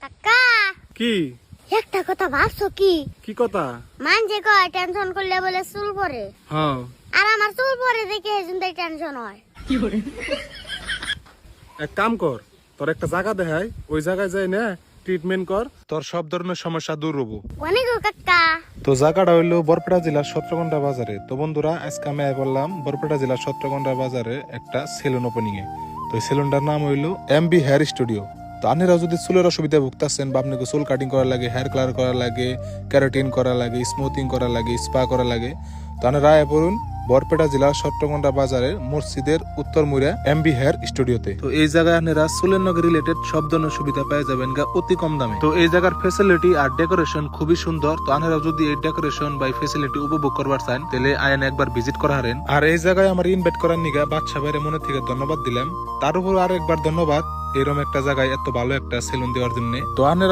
কাকা কি একটা কথা ভাবছো কি? কি কথা? মানছে কয় টেনশন করলে বলে চুল পড়ে, হ্যাঁ আর আমার চুল পড়ে দেখে এজন্যই টেনশন হয়। এক কাম কর, তোর একটা জায়গা দেখাই, ওই জায়গায় যাই না ট্রিটমেন্ট কর, তোর সব ধরনের সমস্যা দূর হবো। অনেক কাকা। তো জায়গাটা হইলো বরপেটা জেলার সত্রকন্ডা বাজারে। তো বন্ধুরা, আজকে আমি বললাম বরপেটা জেলার সত্রকন্ডা বাজারে একটা সেলুন ওপেনিং এ। তো এই সেলুনটার নাম হইলো MB হেয়ার স্টুডিও। তো আপনারা যদি চুলের অসুবিধা ভুগতেছেন বা আপনাকে চুল কাটিং করা লাগে, হেয়ার কালার করা লাগে, ক্যারাটিন করা লাগে, স্মুথিং করা লাগে, স্পা করা লাগে, তো আপনারা আয় পড়ুন বরপেটা জেলার সত্রকন্ডা বাজারের মসজিদের উত্তর মুড়া MB হেয়ার স্টুডিওতে। তো এই জায়গায় আপনারা চুলের নগে রিলেটেড সব ধরনের সুবিধা পেয়ে যাবেন গা অতি কম দামে। তো এই জায়গার ফ্যাসিলিটি আর ডেকোরেশন খুবই সুন্দর। তো আপনারা যদি এই ডেকোরেশন বা ফ্যাসিলিটি উপভোগ করবার চান তাহলে আয়ন একবার ভিজিট করা হারেন। আর এই জায়গায় আমার ইনভাইট করার নিগা বাদশা ভাইয়ের মনে থেকে ধন্যবাদ দিলাম। তার উপর আর একবার ধন্যবাদ এরকম একটা জায়গায় এত ভালো একটা সেলুন দেওয়ার জন্য। তো